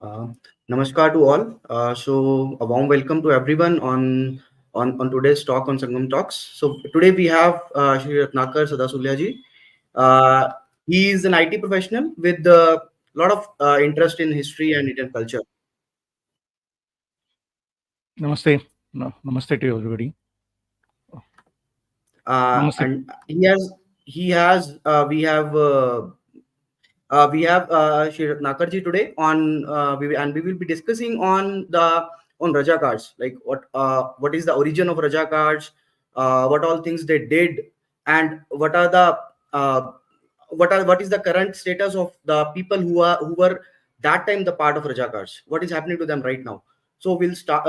Uh, Namaskar to all. A warm welcome to everyone on today's talk on Sangam Talks. So today we have Shri Ratnakar Sadasyula ji. Uh, he is an IT professional with a lot of interest in history and Indian culture. Namaste. No, namaste to everybody. Namaste. And he has we have Shri Nakarji today on we will be discussing on Razakars, like what is the origin of Razakars, what all things they did, and uh, what is the current status of the people who were that time the part of Razakars. What is happening to them right now? So we'll start.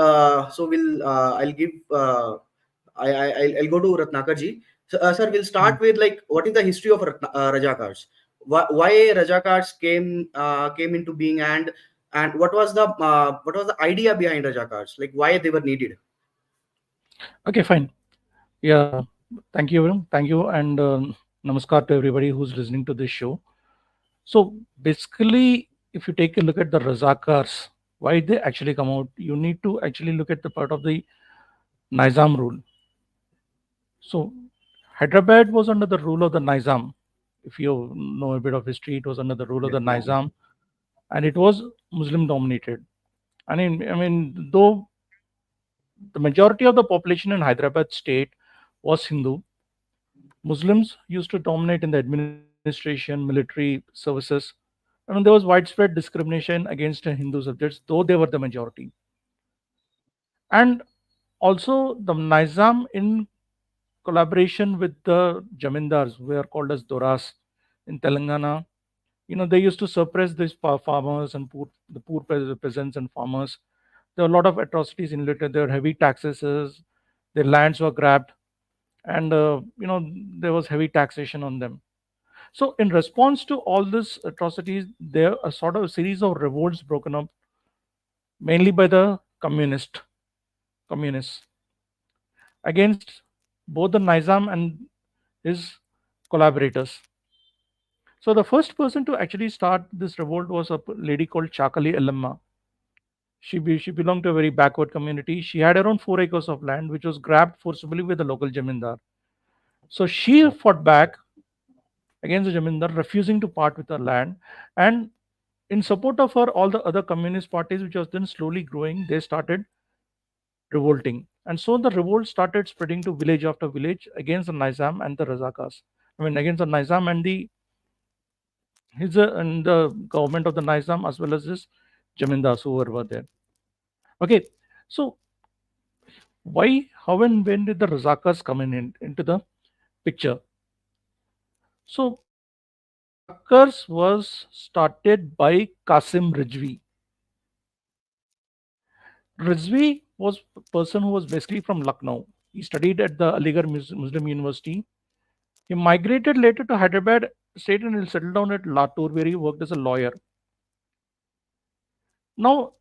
So we'll I'll give. I'll go to Ratnakarji. So, sir, we'll start with like what is the history of Razakars? Why Rajakars came into being, and what was the idea behind Rajakars? Like why they were needed? Okay, fine. Yeah, thank you, everyone. Thank you, and namaskar to everybody who's listening to this show. So, basically, if you take a look at the Razakars, why they actually come out, you need to actually look at the part of the Nizam rule. So, Hyderabad was under the rule of the Nizam. If you know a bit of history, it was under the rule of Yes, the yes, yes. Nizam, and it was Muslim dominated. Though the majority of the population in Hyderabad state was Hindu. Muslims used to dominate in the administration, military services. And there was widespread discrimination against Hindu subjects, though they were the majority. And also, the Nizam, in collaboration with the Jamindars, who are called as Doras in Telangana, they used to suppress these farmers and the poor peasants and farmers. There were a lot of atrocities in it. There were heavy taxes. Their lands were grabbed, and there was heavy taxation on them. So in response to all these atrocities, there are sort of a series of revolts broken up, mainly by the communists against both the Nizam and his collaborators. So the first person to actually start this revolt was a lady called Chakali Ellamma. She belonged to a very backward community. She had around 4 acres of land, which was grabbed forcibly with the local jamindar. So she fought back against the Jamindar, refusing to part with her land. And in support of her, all the other communist parties, which was then slowly growing, they started revolting. And so the revolt started spreading to village after village against the Nizam and the Razakars. Against the Nizam and the government of the Nizam, as well as his Jamindars who were there. Okay, so why, how, and when did the Razakars come into the picture? So Razakars was started by Qasim Rizvi. Rizvi was a person who was basically from Lucknow. He studied at the Aligarh Muslim University. He migrated later to Hyderabad state and he settled down at Latur, where he worked as a lawyer. Now,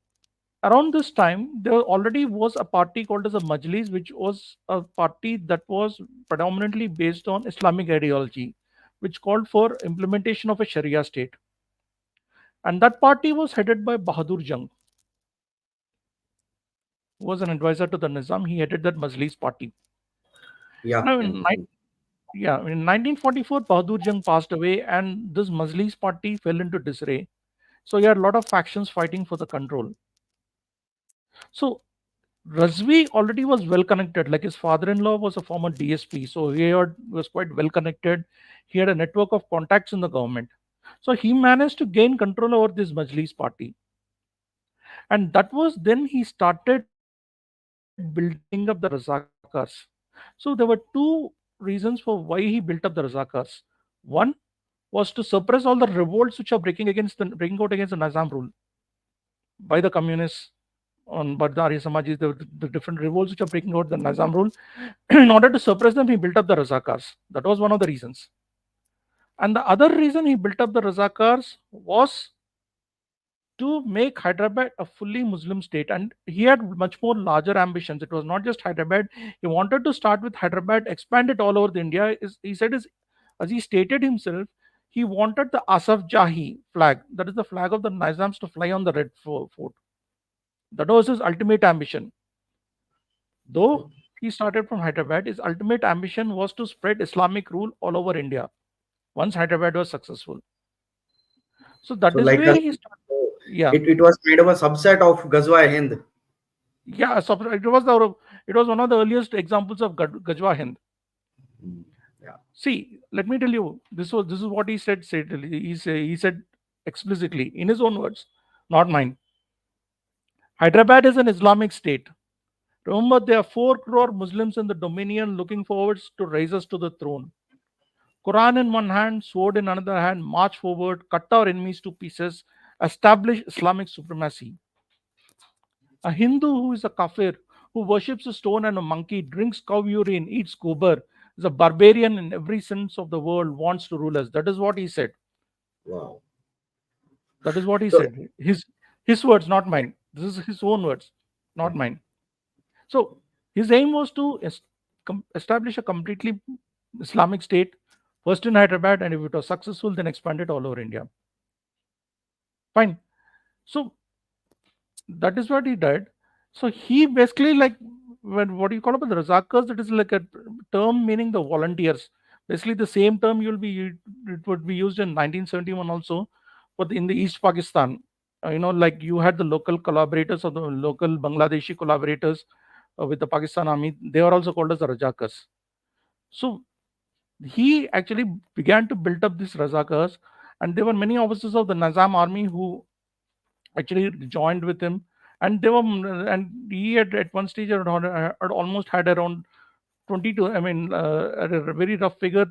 around this time, there already was a party called as a Majlis, which was a party that was predominantly based on Islamic ideology, which called for implementation of a Sharia state. And that party was headed by Bahadur Jung, who was an advisor to the Nizam. He headed that Majlis party. Yeah, Now, yeah. in 1944, Bahadur Jung passed away, and this Majlis party fell into disarray. So, you had a lot of factions fighting for the control. So, Razvi already was well connected. Like his father-in-law was a former DSP, so was quite well connected. He had a network of contacts in the government. So he managed to gain control over this Majlis party, and that was then he started building up the Razakars. So there were two reasons for why he built up the Razakars. One was to suppress all the revolts which are breaking out against the Nizam rule by the communists on but the Arya Samajis, the different revolts which are breaking out the Nizam rule. In order to suppress them, he built up the Razakars. That was one of the reasons. And the other reason he built up the Razakars was to make Hyderabad a fully Muslim state. And he had much more larger ambitions. It was not just Hyderabad. He wanted to start with Hyderabad, expand it all over the India. He said, as he stated himself, He wanted the Asaf Jahi flag, that is the flag of the Nizams, to fly on the Red Fort. That was his ultimate ambition. Though he started from Hyderabad, his ultimate ambition was to spread Islamic rule all over India once Hyderabad was successful. So that So is like where he started. Yeah, it was kind of a subset of Gazwa-e-Hind. yeah. So it was one of the earliest examples of Gajwa-Hind. Mm, yeah. See, let me tell you, this is what he said. He said explicitly in his own words, not mine. Hyderabad is an Islamic state. Remember, there are 4 crore Muslims in the dominion looking forward to raise us to the throne. Quran in one hand, sword in another hand, march forward, cut our enemies to pieces, establish Islamic supremacy. A Hindu who is a kafir, who worships a stone and a monkey, drinks cow urine, eats gobar, is a barbarian in every sense of the word, wants to rule us. That is what he said. Wow. That is what he So said. His words, not mine. This is his own words, not mine. So his aim was to establish a completely Islamic state, first in Hyderabad, and if it was successful, then expand it all over India. Fine. So that is what he did. So he basically, like, when what do you call about the Razakars? That is like a term meaning the volunteers. Basically, the same term it would be used in 1971 also, but in the East Pakistan. Like you had the local collaborators or the local Bangladeshi collaborators with the Pakistan army. They are also called as the Razakars. So he actually began to build up these Razakars, and there were many officers of the Nizam army who actually joined with him, and and he had at one stage had almost had around 22. I mean, at a very rough figure,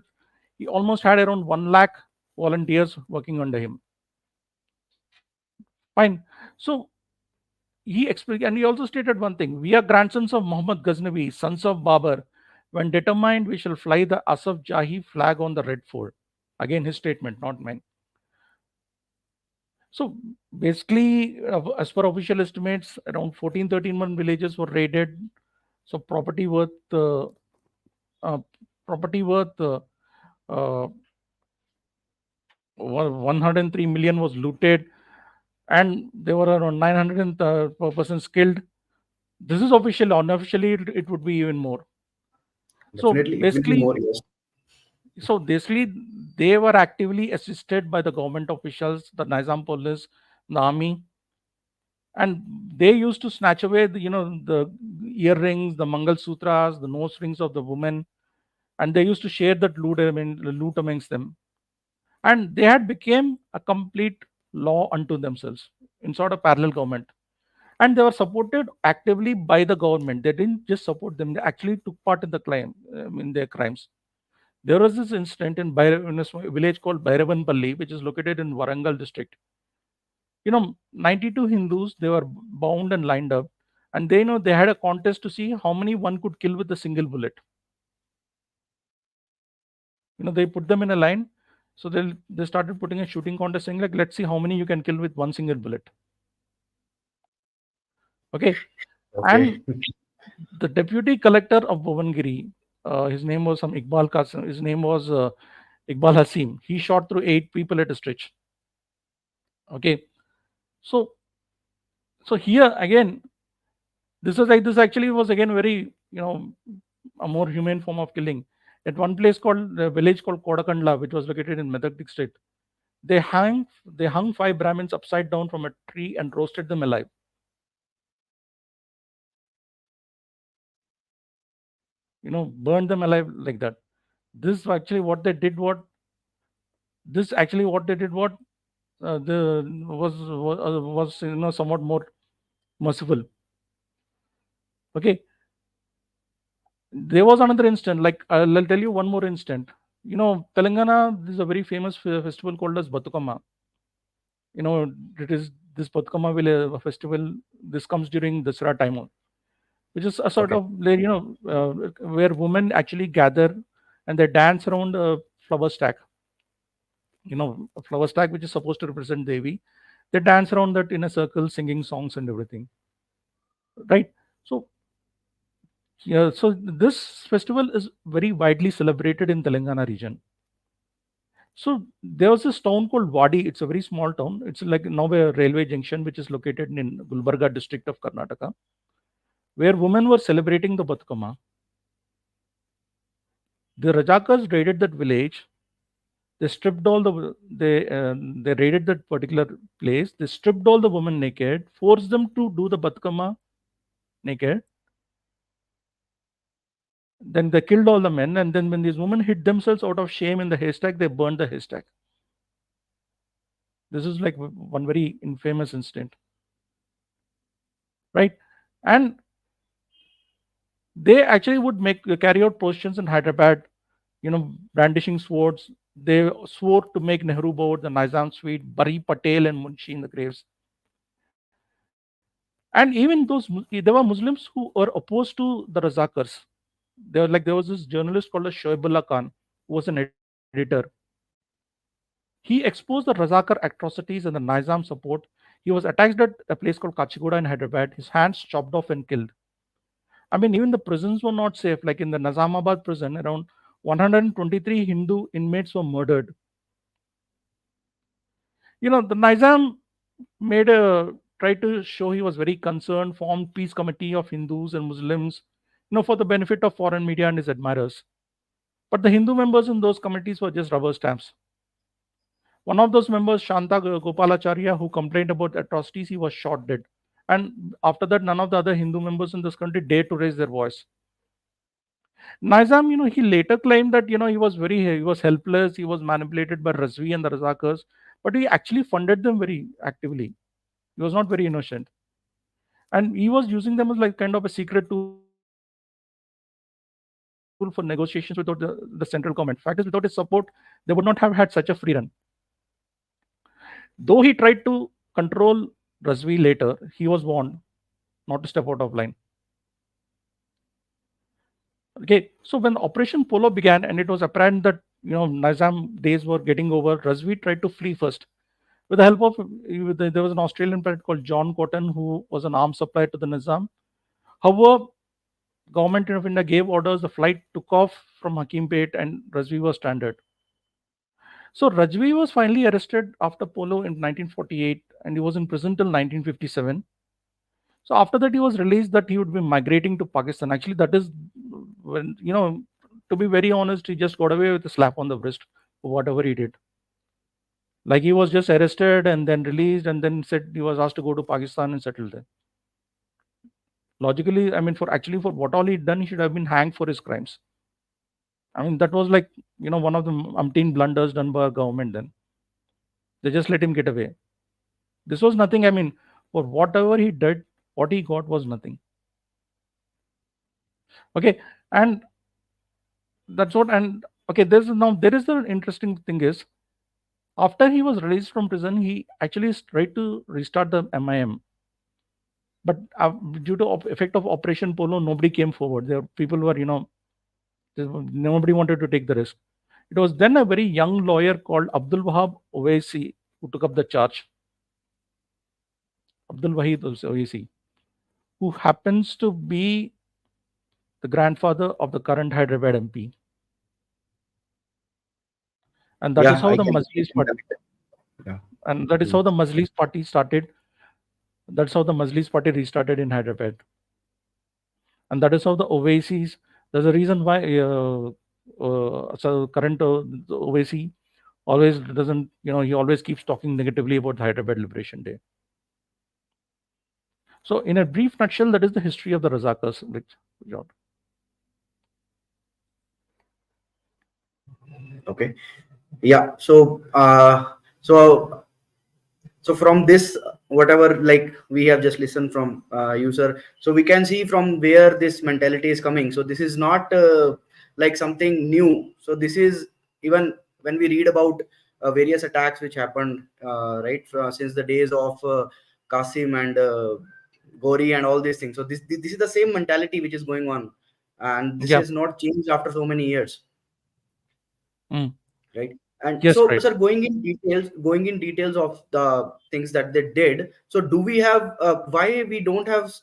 he almost had around 1 lakh volunteers working under him. Fine. So he explained, and he also stated one thing: we are grandsons of Muhammad Ghaznavi, sons of Babar. When determined, we shall fly the Asaf Jahi flag on the Red Fort. Again, his statement, not mine. So basically, as per official estimates, around 14-13 villages were raided. So uh, property worth uh, 103 million was looted, and there were around 900 persons killed. This is official. Unofficially, it would be even more. So definitely it will be basically, more, yes. so basically, they were actively assisted by the government officials, the Nizam police, the army, and they used to snatch away the earrings, the mangal sutras, the nose rings of the women, and they used to share that loot amongst them, and they had became a complete law unto themselves in sort of parallel government, and they were supported actively by the government. They didn't just support them; they actually took part in the in their crimes. There was this incident in a village called Palli, which is located in Warangal district. 92 Hindus, they were bound and lined up, and they had a contest to see how many one could kill with a single bullet. They put them in a line, so they started putting a shooting contest, saying like, let's see how many you can kill with one single bullet. Okay, Okay. and the deputy collector of Bhavangiri, his name was some Iqbal Qasim, his name was Iqbal Hasim. He shot through 8 people at a stretch. Okay, so here again, this actually was again very a more humane form of killing. At one place called the village called Kodakandla, which was located in Medak district, they hung 5 Brahmins upside down from a tree and roasted them alive. Burned them alive like that. This actually what they did. What the was somewhat more merciful. Okay, there was another instant. Like I'll tell you one more instant. Telangana, there's a very famous festival called as Batukamma. It is this Batukamma festival. This comes during Dasara time, which is a sort Okay. of where women actually gather and they dance around a flower stack. A flower stack which is supposed to represent Devi. They dance around that in a circle, singing songs and everything. Right. So yeah, so this festival is very widely celebrated in Telangana region. So there was this town called Wadi. It's a very small town. It's like now a railway junction, which is located in Gulbarga district of Karnataka, where women were celebrating the Batukamma. The Rajakars raided that village. They stripped all they raided that particular place. They stripped all the women naked, forced them to do the Batukamma naked. Then they killed all the men, and then when these women hid themselves out of shame in the haystack, they burned the haystack. This is like one very infamous incident, right? And they actually would make carry out processions in Hyderabad, brandishing swords. They swore to make Nehru board, the Nizam suite, bury Patel and Munshi in the graves. And even there were Muslims who were opposed to the Razakars. There was this journalist called Shoaibullah Khan, who was an editor. He exposed the Razakar atrocities and the Nizam support. He was attacked at a place called Kachigoda in Hyderabad. His hands chopped off and killed. I mean, even the prisons were not safe. Like in the Nizamabad prison, around 123 Hindu inmates were murdered. The Nizam made a tried to show he was very concerned, formed peace committee of Hindus and Muslims, for the benefit of foreign media and his admirers. But the Hindu members in those committees were just rubber stamps. One of those members, Shanta Gopalacharya, who complained about atrocities, he was shot dead. And after that, none of the other Hindu members in this country dared to raise their voice. Nizam, he later claimed that he was helpless, he was manipulated by Rizvi and the Razakars, but he actually funded them very actively. He was not very innocent, and he was using them as like kind of a secret tool for negotiations without the central government. Fact is, without his support, they would not have had such a free run. Though he tried to control Razvi later, he was warned not to step out of line. Okay, so when Operation Polo began, and it was apparent that Nizam days were getting over, Razvi tried to flee first. With the help of there was an Australian pilot called John Cotton who was an arms supplier to the Nizam. However, government of India gave orders. The flight took off from Hakimpet, and Razvi was stranded. So Rajvi was finally arrested after Polo in 1948, and he was in prison till 1957. So after that, he was released that he would be migrating to Pakistan. Actually, that is when, to be very honest, he just got away with a slap on the wrist for whatever he did. Like he was just arrested and then released, and then said he was asked to go to Pakistan and settle there. Logically, I mean, for what all he'd done, he should have been hanged for his crimes. I mean, that was like, one of the umpteen blunders done by our government then. They just let him get away. This was nothing. I mean, for whatever he did, what he got was nothing. Okay, and that's what. And okay, there is the interesting thing is, after he was released from prison, he actually tried to restart the MIM, but due to effect of Operation Polo, nobody came forward. There people were, nobody wanted to take the risk. It was then a very young lawyer called Abdul Wahab Owaisi who took up the charge. Abdul Wahid Owaisi, who happens to be the grandfather of the current Hyderabad MP. And that is how I the can Majlis party, yeah. and that is how the Majlis party started. That's how the Majlis party restarted in Hyderabad. And that is how the Ovaisis, there's a reason why so current the Owaisi always doesn't, he always keeps talking negatively about Hyderabad Liberation Day. So in a brief nutshell, that is the history of the Razakars. Okay. Yeah. So from this, whatever like we have just listened from user, so we can see from where this mentality is coming. So this is not like something new. So this is, even when we read about various attacks which happened right since the days of Qasim and Gori and all these things. So this is the same mentality which is going on, and this Yeah. is not changed after so many years. Mm. Right. And Yes, so right. sir, going in details of the things that they did, so do we have why we don't have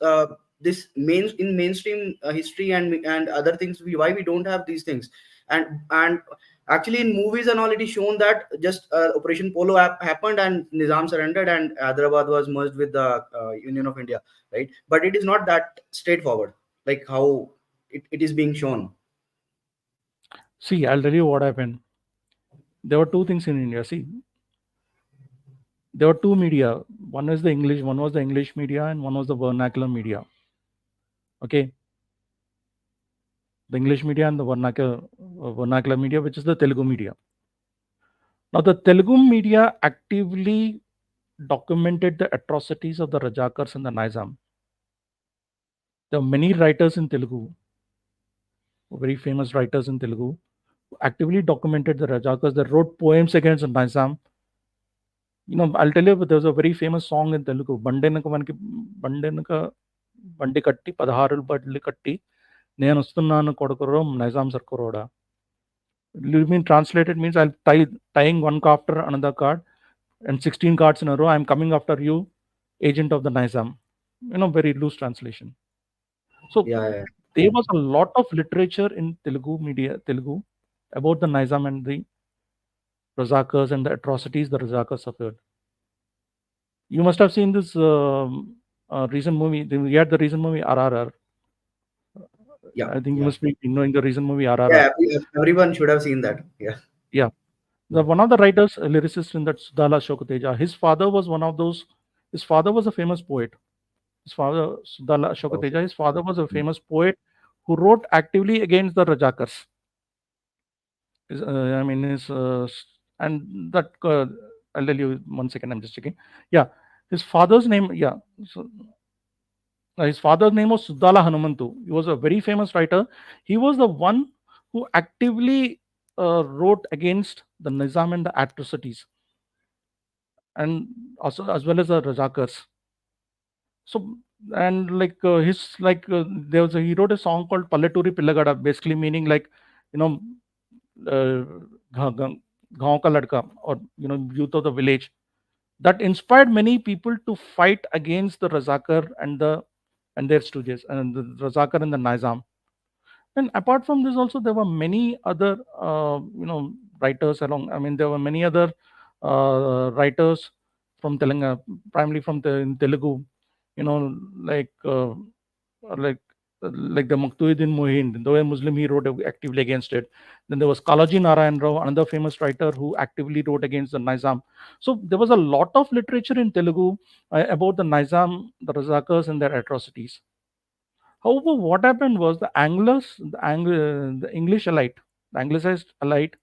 this mainstream history and other things, why we don't have these things, and Actually, in movies and all, it is shown that just Operation Polo happened and Nizam surrendered and Hyderabad was merged with the Union of India, right? But it is not that straightforward, like how it is being shown. See, I'll tell you what happened. There were two things in India. See, there were two media. One is the English, one was the English media, and one was the vernacular media. Okay, the English media and the vernacular media, which is the Telugu media. Now, the Telugu media actively documented the atrocities of the Razakars and the Nizam. There are many writers in Telugu, very famous writers in Telugu, who actively documented the Razakars. They wrote poems against the Nizam. I'll tell you, there's a very famous song in Telugu. బండెనక బండి కట్టి 16 బండ్లు కట్టి నేను వస్తున్నాను కొడుకురో Nizam సర్కురోడా. You mean translated means I'll tying one car after another card and 16 cards in a row. I'm coming after you, agent of the Nizam. Very loose translation. So Yeah, yeah. there was a lot of literature in Telugu about the Nizam and the Razakars and the atrocities the Razakars suffered. You must have seen this recent movie. We had the recent movie RRR. Yeah, I think you yeah, must be knowing the recent movie RRR. yeah. Everyone should have seen that. Yeah, Yeah. One of the writers, lyricist in that, Sudala Shokateja, his father was one of those. His father was a famous poet. His father, Sudala okay. Shokateja, his father was a famous poet who wrote actively against the Razakars. I mean, and that I'll tell you 1 second. I'm just checking. Yeah, his father's name. Yeah, so, his father's name was Sudala Hanumantu. He was a very famous writer. He was the one who actively wrote against the Nizam and the atrocities, and also as well as the Razakars. So, and like he wrote a song called Palleturi Pillagada, basically meaning like, you know, गांव का लड़का, or youth of the village, that inspired many people to fight against the Razakar and their stooges, and the Razakar and the Nizam. And apart from this, also there were many other writers along. I mean, there were many other writers from Telangana, primarily from in Telugu. You know, like uh, like like the Maktuuddin Mohin, though a Muslim, he wrote actively against it. Then there was Kalaji Narayan Rao, another famous writer who actively wrote against the Nizam. So there was a lot of literature in Telugu about the Nizam, the Razakars, and their atrocities. However, what happened was the English elite, the Anglicized elite,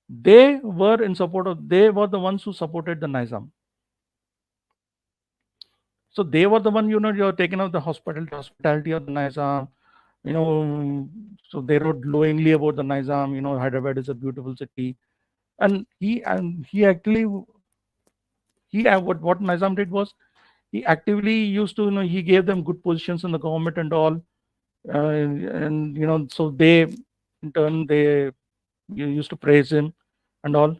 they were in support of, they were the ones who supported the Nizam. So they were the one, you're taking out the hospitality of the Nizam, so they wrote glowingly about the Nizam, Hyderabad is a beautiful city. And he actually, what Nizam did was, he actively used to, he gave them good positions in the government and all. And so they, in turn, they used to praise him and all.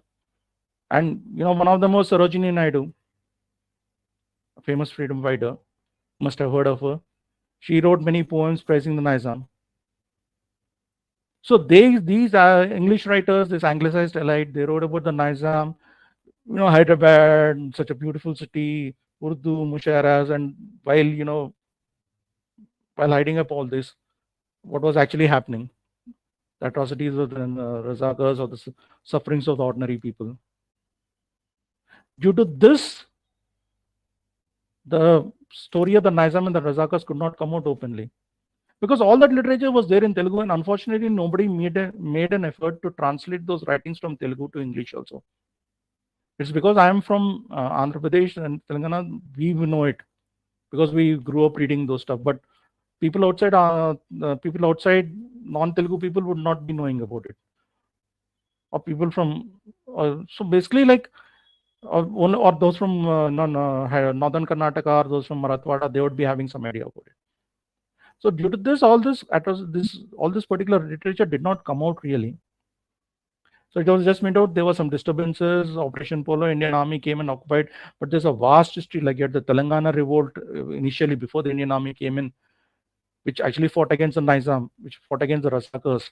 And one of them was Sarojini Naidu, a famous freedom fighter. Must have heard of her. She wrote many poems praising the Nizam. So these English writers, this Anglicized elite, they wrote about the Nizam, Hyderabad, such a beautiful city, Urdu, Musharas, and while hiding up all this, what was actually happening, the atrocities of the Razakars, or the sufferings of the ordinary people. Due to this, the story of the Nizam and the Razakars could not come out openly, because all that literature was there in Telugu, and unfortunately nobody made an effort to translate those writings from Telugu to English also. It's because I am from Andhra Pradesh and Telangana, we know it because we grew up reading those stuff. But people outside, non-Telugu people would not be knowing about it. Or people from, so basically like, or those from northern Karnataka, or those from Marathwada, they would be having some idea about it. So due to this, all this particular literature did not come out really. So it was just made out there were some disturbances. Operation Polo, Indian Army came and occupied, but there's a vast history. Like you had the Telangana Revolt initially before the Indian Army came in, which actually fought against the Nizam, which fought against the Razakars.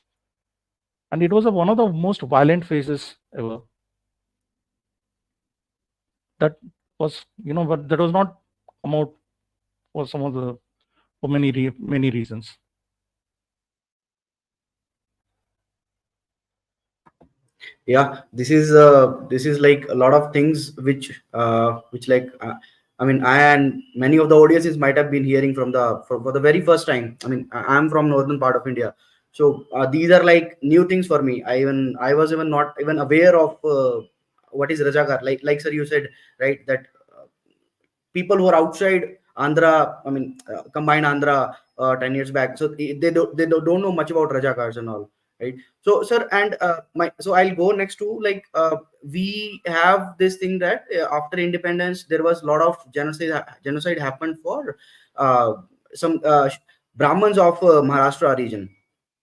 and it was one of the most violent phases ever. That was, but that was not come out for some of the for many reasons. Yeah, this is like a lot of things which like I mean, I and many of the audiences might have been hearing from for the very first time. I mean, I'm from northern part of India, so these are like new things for me. I was even not even aware of what is Razakar. Like sir, you said, right, that people who are outside Andhra, I mean, combined Andhra 10 years back, so they don't know much about Rajakars and all, right? So, sir, and so I'll go next to like we have this thing that after independence there was a lot of genocide happened for uh, some Brahmins of Maharashtra region,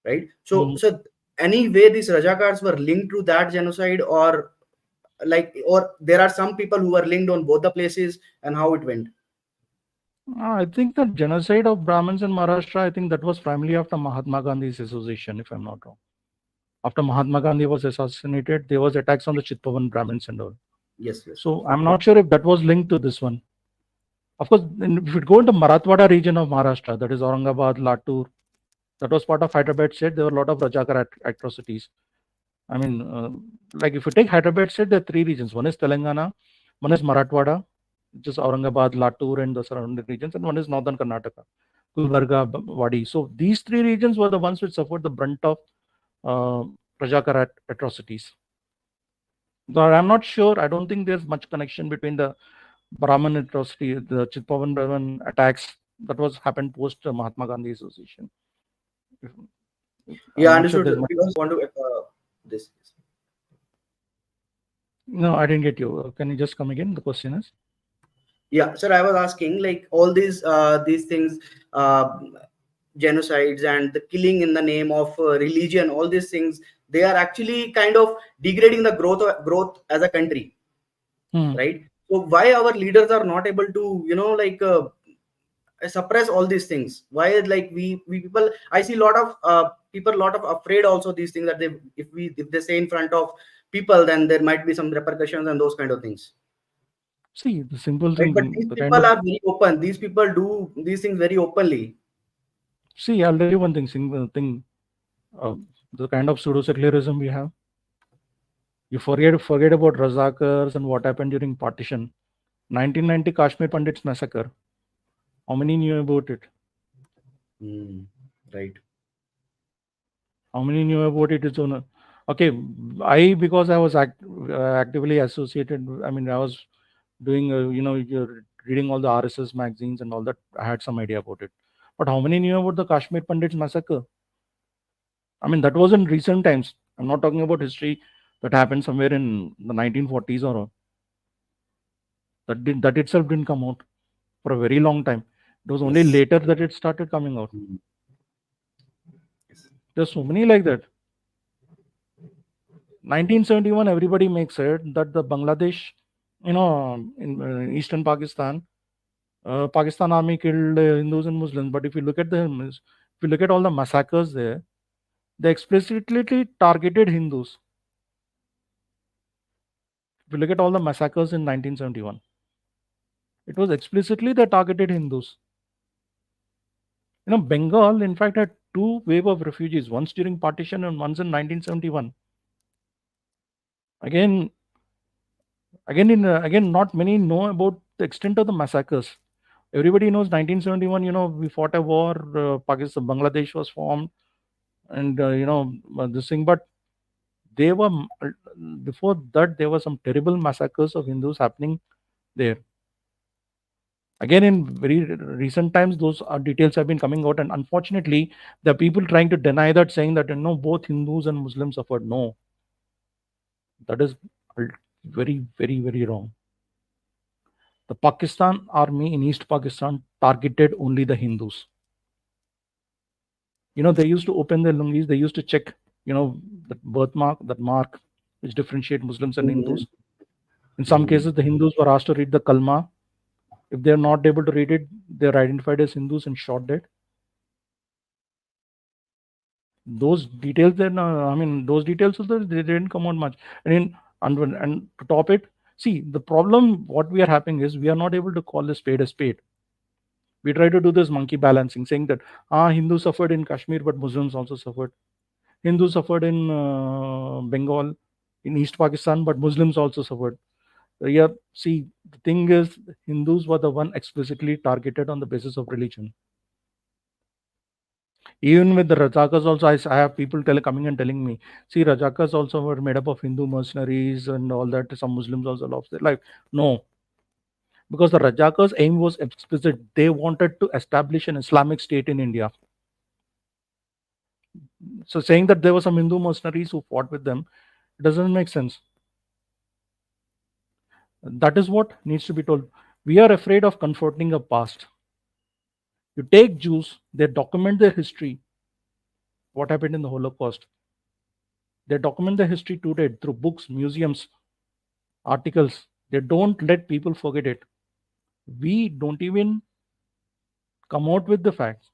right? So, Mm. any way these Rajakars were linked to that genocide, or like, or there are some people who are linked on both the places, and how it went? I think the genocide of Brahmins in Maharashtra, I think that was primarily after Mahatma Gandhi's assassination, if I'm not wrong. After Mahatma Gandhi was assassinated, there was attacks on the Chitpavan Brahmins and all. Yes, yes. So I'm not sure if that was linked to this one. Of course, if you go into Marathwada region of Maharashtra, that is Aurangabad, Latur, that was part of Hyderabad state. There were a lot of Rajakar atrocities. I mean, like if you take Hyderabad state, there are three regions. One is Telangana, one is Marathwada, which is Aurangabad, Latur, and the surrounding regions, and one is northern Karnataka, Gulbarga, Wadi. So these three regions were the ones which suffered the brunt of uh, Rajakar atrocities. But I'm not sure. I don't think there's much connection between the Brahman atrocity, the Chitpavan Brahman attacks that was happened post Mahatma Gandhi association. If- Yeah, I'm not sure understood, there's sir. much. Because want to this. No, I didn't get you. Can you just come again? The question is. Yeah, sir. I was asking like all these things, uh, genocides and the killing in the name of religion. All these things, they are actually kind of degrading the growth as a country, Hmm. right? So why our leaders are not able to, like suppress all these things? Why is like we people, I see a lot of people, lot of afraid also these things, that they, if they say in front of people, then there might be some repercussions and those kind of things, See, the simple right? But thing, these the kind people of are very open, these people do these things very openly. see, I'll tell you one thing. Single thing, uh, the kind of pseudo-secularism we have. You forget about Razakars and what happened during partition. 1990 Kashmir Pandits massacre. How many knew about it? Hmm. Right. How many knew about it? It's on. Okay, I because I was actively associated. I mean, I was doing you're reading all the RSS magazines and all that. I had some idea about it. But how many knew about the Kashmir Pandits massacre? I mean, that was in recent times. I'm not talking about history that happened somewhere in the 1940s or that itself didn't come out for a very long time. It was only Yes. later that it started coming out. Hmm. Yes. There's so many like that. 1971, everybody makes it that the Bangladesh, in eastern Pakistan, Pakistan army killed Hindus and Muslims. But if you look at all the massacres there, they explicitly targeted Hindus. If you look at all the massacres in 1971, it was explicitly they targeted Hindus. Bengal, in fact, had two wave of refugees, once during partition and once in 1971. Again, again, not many know about the extent of the massacres. Everybody knows 1971. We fought a war. Pakistan, Bangladesh was formed, and this thing. But they were before that there were some terrible massacres of Hindus happening there. Again, in very recent times, those details have been coming out, and unfortunately, there are people trying to deny that, saying that both Hindus and Muslims suffered. No, that is very, very, very wrong. The Pakistan army in East Pakistan targeted only the Hindus. They used to open their lungis, they used to check, the birthmark, that mark which differentiate Muslims and Hmm. Hindus. In some Hmm. cases, the Hindus were asked to read the Kalma. If they're not able to read it, they're identified as Hindus and shot dead. Those details then, those details also, they didn't come out much. I mean, and to top it, see, the problem what we are having is we are not able to call a spade a spade. We try to do this monkey balancing, saying that Hindus suffered in Kashmir, but Muslims also suffered. Hindus suffered in Bengal, in East Pakistan, but Muslims also suffered. Yeah, see, the thing is, Hindus were the one explicitly targeted on the basis of religion. Even with the Razakars also, I have people coming and telling me, see, Razakars also were made up of Hindu mercenaries and all that. Some Muslims also lost their life. No, because the Razakars' aim was explicit. They wanted to establish an Islamic state in India. So saying that there were some Hindu mercenaries who fought with them, it doesn't make sense. That is what needs to be told. We are afraid of confronting a past. You take Jews, they document their history, what happened in the Holocaust. They document their history today through books, museums, articles. They don't let people forget it. We don't even come out with the facts,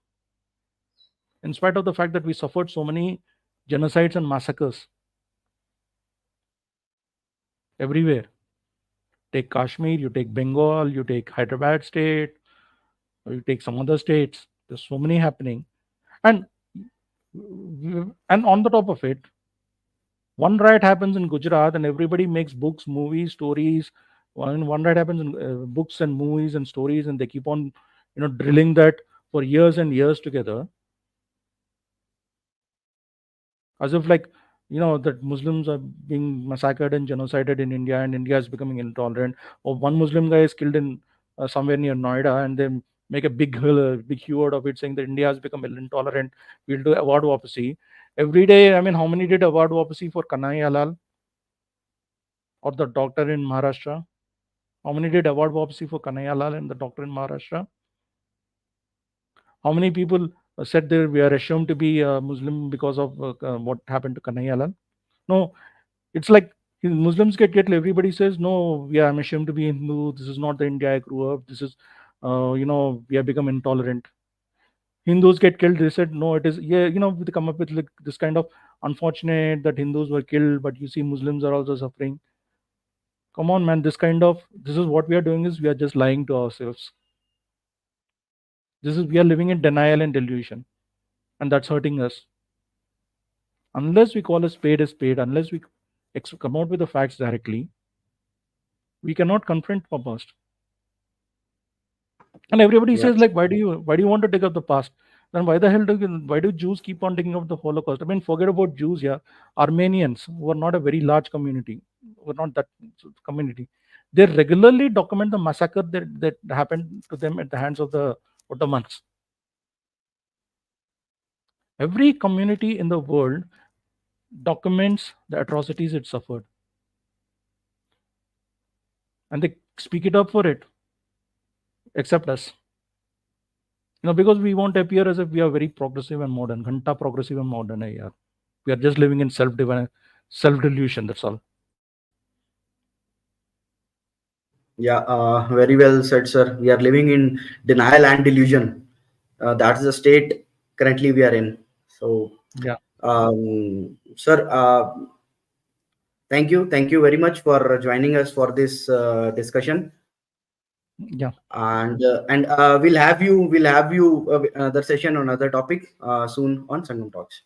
in spite of the fact that we suffered so many genocides and massacres everywhere. Take Kashmir, you take Bengal, you take Hyderabad state, or you take some other states. There's so many happening. And and on the top of it, one riot happens in Gujarat and everybody makes books, movies, stories. One riot happens in books and movies and stories, and they keep on, drilling that for years and years together, as if like, that Muslims are being massacred and genocided in India, and India is becoming intolerant. Or one Muslim guy is killed in somewhere near Noida, and they make a big hue out of it, saying that India has become intolerant. We'll do award wapsi every day. I mean, how many did award wapsi for Kanai Halal or the doctor in Maharashtra? How many did award wapsi for Kanai Halal and the doctor in Maharashtra? How many people said that we are ashamed to be Muslim because of what happened to Kanai Halal? No, it's like Muslims get killed. Everybody says, no, yeah, I'm ashamed to be Hindu. This is not the India I grew up. This is, we have become intolerant. Hindus get killed. They said, no, it is, yeah, they come up with like this kind of unfortunate that Hindus were killed, but you see, Muslims are also suffering. Come on, man. This is what we are doing is we are just lying to ourselves. We are living in denial and delusion, and that's hurting us. Unless we call a spade, unless we come out with the facts directly, we cannot confront our past. And everybody Yeah. says like, why do you want to dig up the past? Then why do Jews keep on digging up the Holocaust? I mean, forget about Jews. Yeah, Armenians were not a very large community, were not that community. They regularly document the massacre that happened to them at the hands of the Ottomans. Every community in the world documents the atrocities it suffered, and they speak it up for it, except us. Because we won't appear as if we are very progressive and modern. Ghanta progressive and modern hai yaar. We are just living in self delusion. That's all. Yeah, very well said, sir. We are living in denial and delusion. That's the state currently we are in. So, Yeah, sir, thank you very much for joining us for this discussion. yeah, And we'll have you another session on another topic soon on Sangam Talks.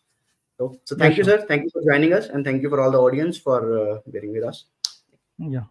So yeah, thank you, sure. sir. Thank you for joining us, and thank you for all the audience for bearing with us. Yeah.